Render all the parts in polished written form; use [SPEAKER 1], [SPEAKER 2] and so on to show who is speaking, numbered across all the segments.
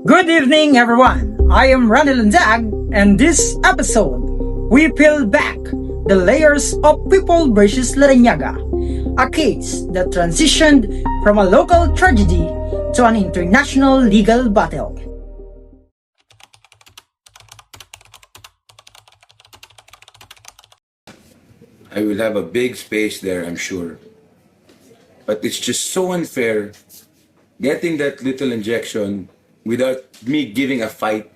[SPEAKER 1] Good evening, everyone. I am Randy Landag, and this episode, we peel back the layers of People versus Larrañaga, a case that transitioned from a local tragedy to an international legal battle.
[SPEAKER 2] I will have a big space there, I'm sure. But it's just so unfair getting that little injection without me giving a fight.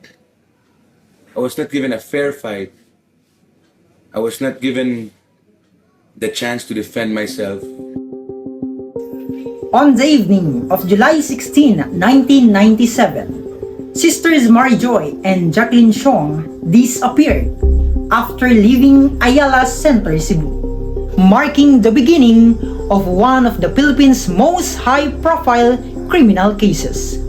[SPEAKER 2] I was not given a fair fight. I was not given the chance to defend myself.
[SPEAKER 1] On the evening of July 16, 1997, Sisters Marijoy and Jacqueline Chiong disappeared after leaving Ayala Center, Cebu, marking the beginning of one of the Philippines' most high-profile criminal cases.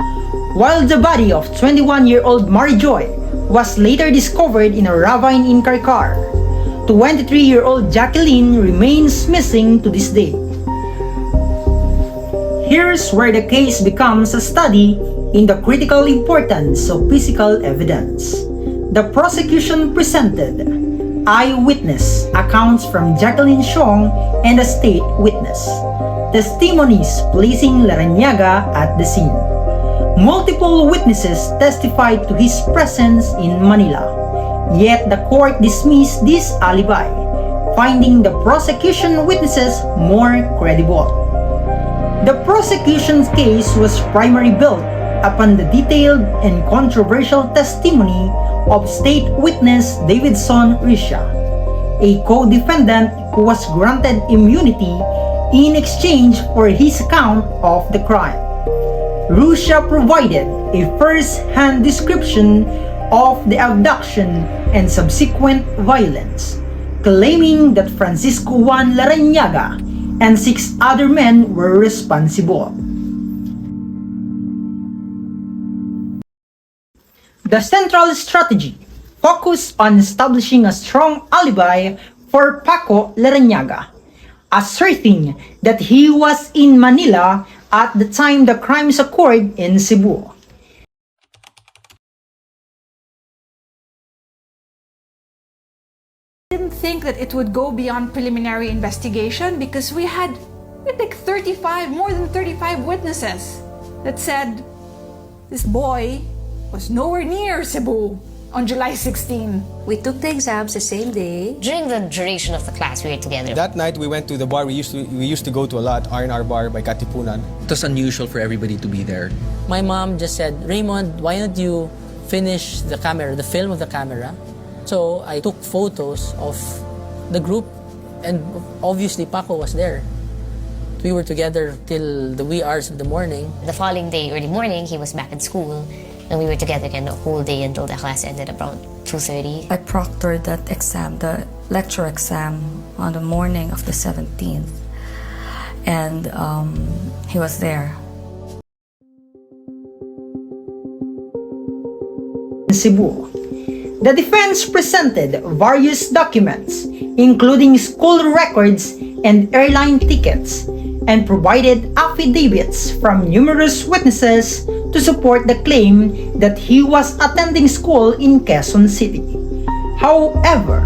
[SPEAKER 1] While the body of 21-year-old Marijoy was later discovered in a ravine in Karkar, 23-year-old Jacqueline remains missing to this day. Here's where the case becomes a study in the critical importance of physical evidence. The prosecution presented eyewitness accounts from Jacqueline Chiong and a state witness, testimonies placing Larrañaga at the scene. Multiple witnesses testified to his presence in Manila, yet the court dismissed this alibi, finding the prosecution witnesses more credible. The prosecution's case was primarily built upon the detailed and controversial testimony of state witness Davidson Risha, a co-defendant who was granted immunity in exchange for his account of the crime. Risha provided a first-hand description of the abduction and subsequent violence, claiming that Francisco Juan Larrañaga and 6 other men were responsible. The central strategy focused on establishing a strong alibi for Paco Larrañaga, asserting that he was in Manila at the time the crimes occurred in Cebu.
[SPEAKER 3] I didn't think that it would go beyond preliminary investigation because we had like more than 35 witnesses that said this boy was nowhere near Cebu on July 16.
[SPEAKER 4] We took the exams the same day.
[SPEAKER 5] During the duration of the class, we were together.
[SPEAKER 6] That night, we went to the bar we used to go to a lot, R&R bar by Katipunan.
[SPEAKER 7] It was unusual for everybody to be there.
[SPEAKER 8] My mom just said, Raymond, why don't you finish the film of the camera? So I took photos of the group, and obviously Paco was there. We were together till the wee hours of the morning.
[SPEAKER 5] The following day, early morning, he was back in school. And we were together again the whole day until the class ended around 2:30.
[SPEAKER 4] I proctored that exam, the lecture exam, on the morning of the 17th. And he was there.
[SPEAKER 1] In Cebu, the defense presented various documents, including school records and airline tickets, and provided affidavits from numerous witnesses to support the claim that he was attending school in Quezon City. However,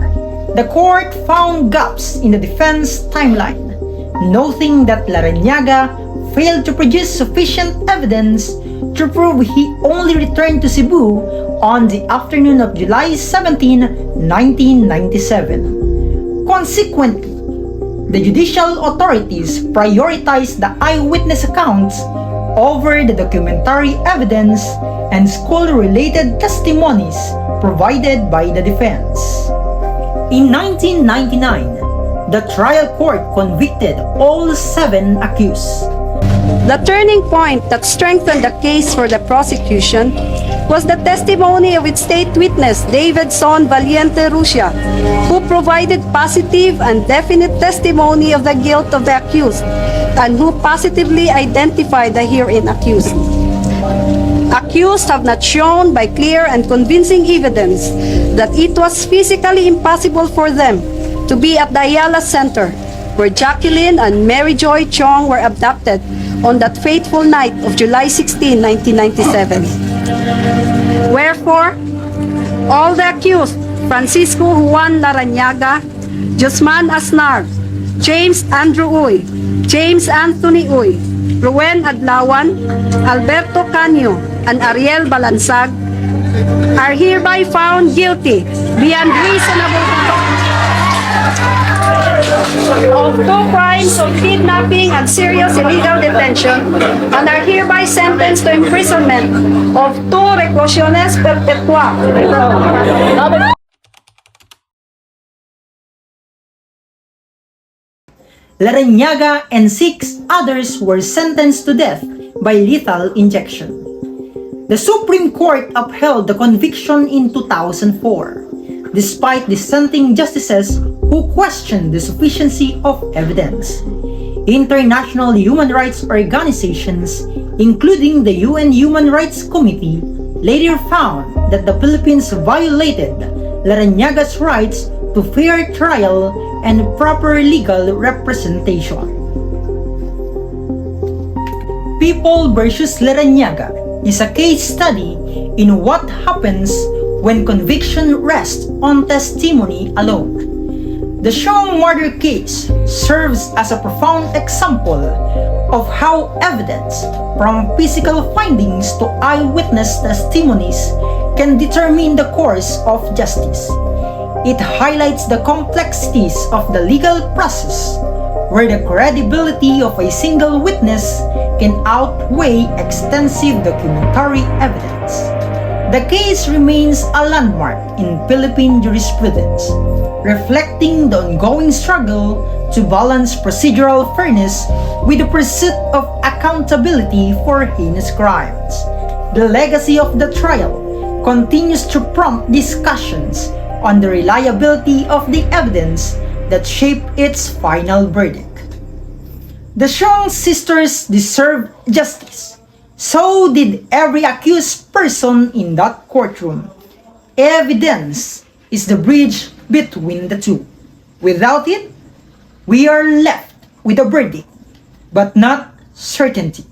[SPEAKER 1] the court found gaps in the defense timeline, noting that Larrañaga failed to produce sufficient evidence to prove he only returned to Cebu on the afternoon of July 17, 1997. Consequently, the judicial authorities prioritized the eyewitness accounts over the documentary evidence and school-related testimonies provided by the defense. In 1999, the trial court convicted all 7 accused.
[SPEAKER 9] The turning point that strengthened the case for the prosecution was the testimony of its state witness, Davidson Valiente Rusia, who provided positive and definite testimony of the guilt of the accused and who positively identified the herein accused. Accused have not shown by clear and convincing evidence that it was physically impossible for them to be at the Ayala Center, where Jacqueline and Mary Joy Chiong were abducted on that fateful night of July 16, 1997. Wherefore, all the accused, Francisco Juan Larrañaga, Josman Asnar, James Andrew Uy, James Anthony Uy, Ruen Adlawan, Alberto Canio, and Ariel Balansag, are hereby found guilty beyond reasonable doubt of two crimes of kidnapping and serious illegal detention, and are hereby sentenced to imprisonment of 2 reclusiones perpetua.
[SPEAKER 1] Larrañaga and 6 others were sentenced to death by lethal injection. The Supreme Court upheld the conviction in 2004, despite dissenting justices who questioned the sufficiency of evidence. International human rights organizations, including the UN Human Rights Committee, later found that the Philippines violated Larrañaga's rights to fair trial and proper legal representation. People vs. Larrañaga is a case study in what happens when conviction rests on testimony alone. The Chiong murder case serves as a profound example of how evidence, from physical findings to eyewitness testimonies, can determine the course of justice. It highlights the complexities of the legal process, where the credibility of a single witness can outweigh extensive documentary evidence. The case remains a landmark in Philippine jurisprudence, reflecting the ongoing struggle to balance procedural fairness with the pursuit of accountability for heinous crimes. The legacy of the trial continues to prompt discussions on the reliability of the evidence that shaped its final verdict. The Chiong sisters deserve justice. So did every accused person in that courtroom. Evidence is the bridge between the two. Without it, we are left with a verdict, but not certainty.